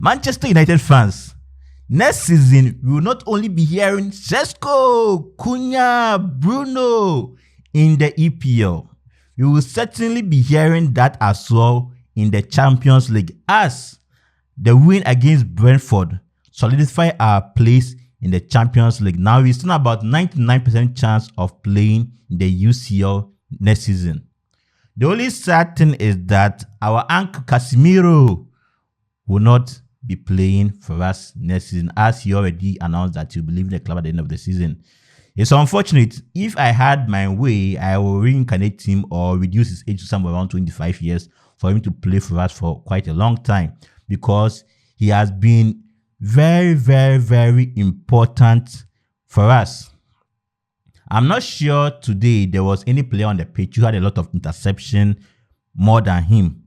Manchester United fans, next season we will not only be hearing Sesko, Cunha, Bruno in the EPL. We will certainly be hearing that as well in the Champions League, as the win against Brentford solidify our place in the Champions League. Now we still have about 99% chance of playing in the UCL next season. The only sad thing is that our uncle Casemiro will not be playing for us next season, as he already announced that he'll be leaving the club at the end of the season. It's unfortunate. If I had my way, I will reincarnate him or reduce his age to somewhere around 25 years for him to play for us for quite a long time, because he has been very, very, very important for us. I'm not sure today there was any player on the pitch who had a lot of interception more than him.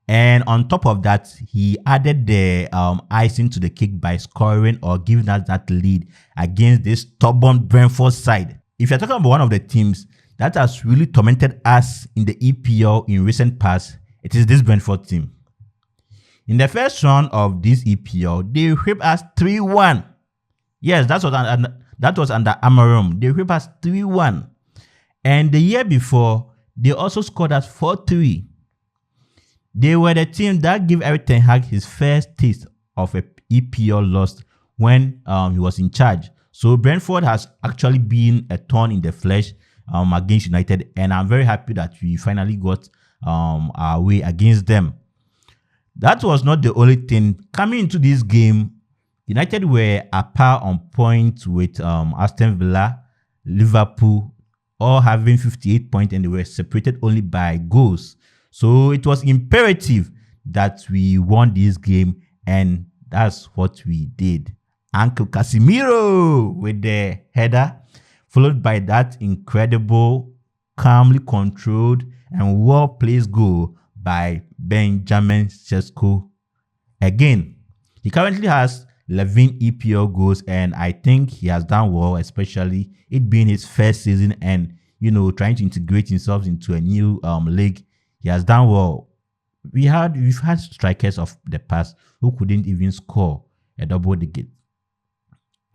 And on top of that, he added the icing to the cake by scoring or giving us that lead against this stubborn Brentford side. If you're talking about one of the teams that has really tormented us in the EPL in recent past, it is this Brentford team. In the first round of this EPL, they whipped us 3-1. Yes, that was under Amarum. They whipped us 3-1. And the year before, they also scored us 4-3. They were the team that gave Eric Ten Hag his first taste of a EPL loss when he was in charge. So Brentford has actually been a thorn in the flesh against United, and I'm very happy that we finally got our way against them. That was not the only thing. Coming into this game, United were a par on point with Aston Villa, Liverpool, all having 58 points, and they were separated only by goals. So it was imperative that we won this game, and that's what we did. Uncle Casemiro with the header, followed by that incredible, calmly controlled and well-placed goal by Benjamin Sesko. Again, he currently has 11 EPL goals, and I think he has done well, especially it being his first season and, trying to integrate himself into a new league. He has done well. We've had strikers of the past who couldn't even score a double digit.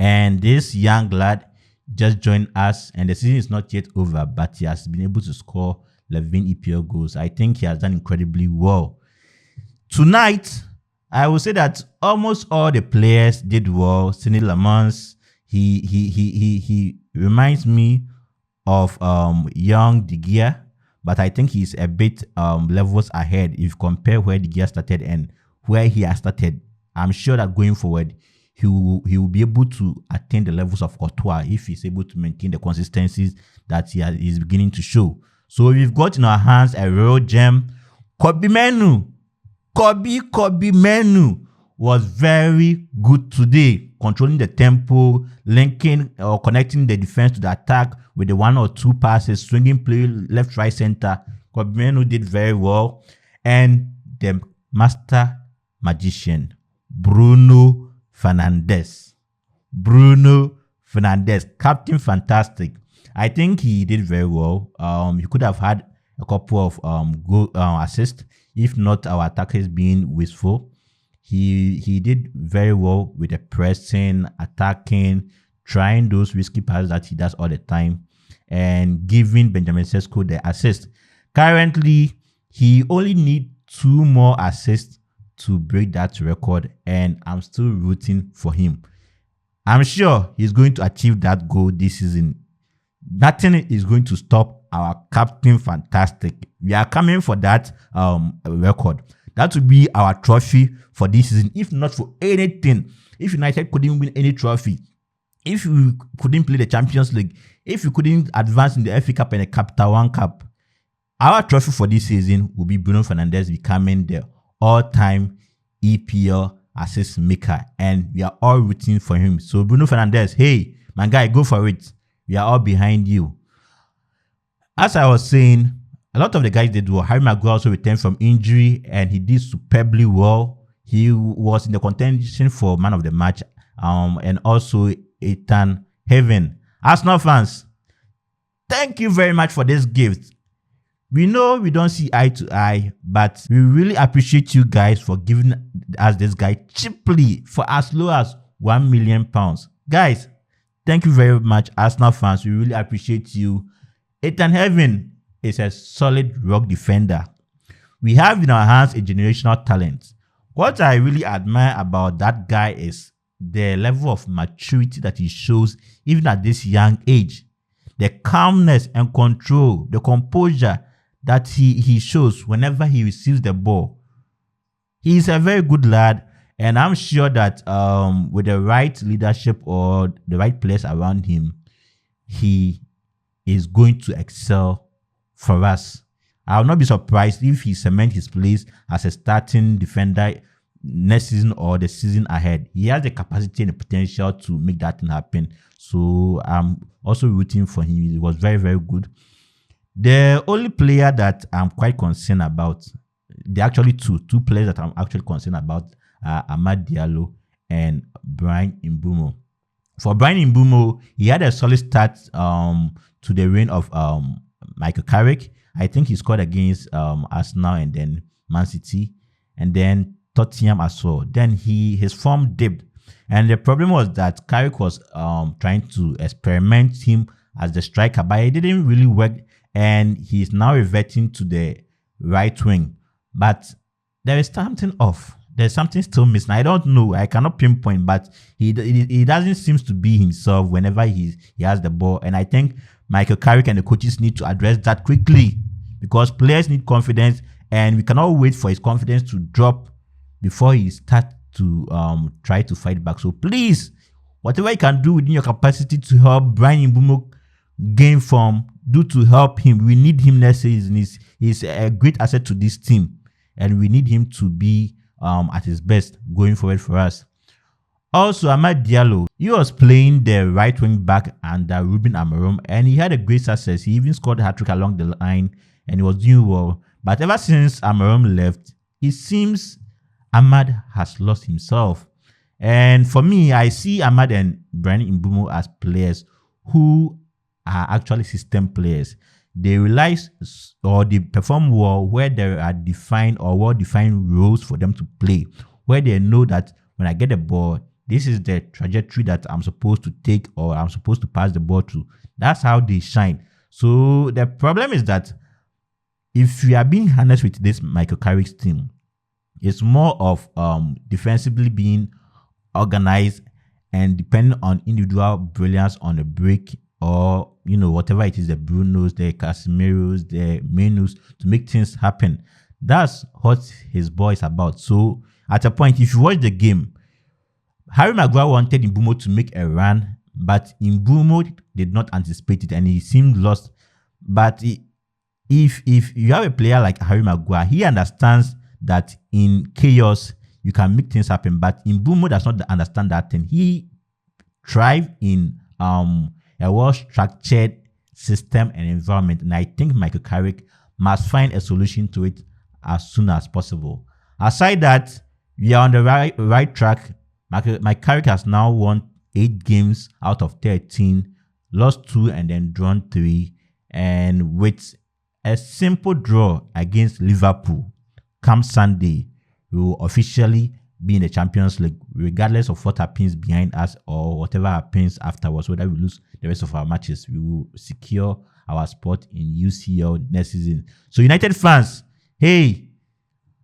And this young lad just joined us, and the season is not yet over, but he has been able to score 11 EPL goals. I think he has done incredibly well. Tonight, I will say that almost all the players did well. Sidney Lamans, he reminds me of young De Gea, but I think he's a bit levels ahead if you compare where De Gea started and where he has started. I'm sure that going forward, he will be able to attain the levels of Courtois if he's able to maintain the consistencies that he is beginning to show. So we've got in our hands a real gem. Kobbie Mainoo was very good today, controlling the tempo, linking or connecting the defense to the attack with the 1 or 2 passes, swinging play left, right, center. Kobbie Mainoo did very well. And the master magician, Bruno Fernandes, Captain Fantastic. I think he did very well. He could have had a couple of goal assists, if not our attackers being wasteful. He did very well with the pressing, attacking, trying those risky passes that he does all the time, and giving Benjamin Sesko the assist. Currently, he only needs 2 more assists to break that record, and I'm still rooting for him. I'm sure he's going to achieve that goal this season. Nothing is going to stop our Captain Fantastic. We are coming for that record. That will be our trophy for this season, if not for anything. If United couldn't win any trophy, if we couldn't play the Champions League, if we couldn't advance in the FA Cup and the Capital One Cup, our trophy for this season will be Bruno Fernandes becoming the all-time EPL assist maker, and we are all rooting for him. So Bruno Fernandes, hey, my guy, go for it. We are all behind you. As I was saying, a lot of the guys did well. Harry Maguire also returned from injury, and he did superbly well. He was in the contention for man of the match, and also Ethan Haven. Arsenal fans, thank you very much for this gift. We know we don't see eye to eye, but we really appreciate you guys for giving us this guy cheaply for as low as £1 million. Guys, thank you very much, Arsenal fans. We really appreciate you. Ethan Heaven is a solid rock defender. We have in our hands a generational talent. What I really admire about that guy is the level of maturity that he shows even at this young age. The calmness and control, the composure that he shows whenever he receives the ball. He is a very good lad, and I'm sure that with the right leadership or the right players around him, he is going to excel for us. I will not be surprised if he cements his place as a starting defender next season or the season ahead. He has the capacity and the potential to make that thing happen. So I'm also rooting for him. He was very, very good. The only player that I'm quite concerned about, there are actually two players that I'm actually concerned about are Amad Diallo and Bryan Mbeumo. For Bryan Mbeumo, he had a solid start to the reign of Michael Carrick. I think he scored against Arsenal and then Man City and then Tottenham as well. Then his form dipped. And the problem was that Carrick was trying to experiment him as the striker, but it didn't really work. And he's now reverting to the right wing. But there is something off. There's something still missing. I don't know. I cannot pinpoint, but he doesn't seem to be himself whenever he has the ball. And I think Michael Carrick and the coaches need to address that quickly because players need confidence and we cannot wait for his confidence to drop before he starts to try to fight back. So please, whatever you can do within your capacity to help Bryan Mbeumo gain form, do to help him. We need him next season. He's a great asset to this team and we need him to be at his best going forward for us. Also, Amad Diallo, he was playing the right wing back under Ruben Amorim and he had a great success. He even scored a hat-trick along the line and he was doing well. But ever since Amorim left, it seems Amad has lost himself. And for me, I see Amad and Bryan Mbeumo as players who are actually system players. They realize or they perform well where there are defined or well-defined roles for them to play, where they know that when I get the ball, this is the trajectory that I'm supposed to take or I'm supposed to pass the ball to. That's how they shine. So the problem is that if we are being honest with this Michael Carrick's team, it's more of defensively being organized and depending on individual brilliance on the break or, whatever it is, the Brunos, the Casemiros, the Menus, to make things happen. That's what his ball is about. So at a point, if you watch the game, Harry Maguire wanted Mbeumo to make a run, but Mbeumo did not anticipate it and he seemed lost. But if you have a player like Harry Maguire, he understands that in chaos, you can make things happen. But Mbeumo does not understand that thing. He thrives in a well-structured system and environment. And I think Michael Carrick must find a solution to it as soon as possible. Aside that, we are on the right track. Michael Carrick has now won 8 games out of 13, lost 2 and then drawn 3. And with a simple draw against Liverpool, come Sunday, we will officially be in the Champions League, regardless of what happens behind us or whatever happens afterwards. Whether we lose the rest of our matches, we will secure our spot in UCL next season. So United fans, hey,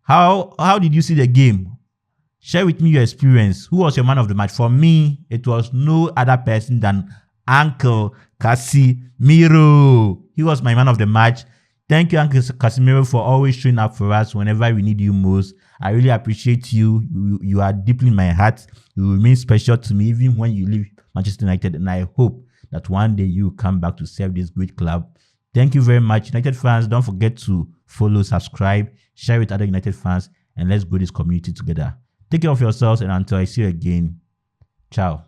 how did you see the game? Share with me your experience. Who was your man of the match? For me, it was no other person than Uncle Casemiro. He was my man of the match. Thank you, Uncle Casemiro, for always showing up for us whenever we need you most. I really appreciate you. You are deeply in my heart. You remain special to me even when you leave Manchester United. And I hope that one day you come back to serve this great club. Thank you very much. United fans, don't forget to follow, subscribe, share with other United fans, and let's grow this community together. Take care of yourselves, and until I see you again, ciao.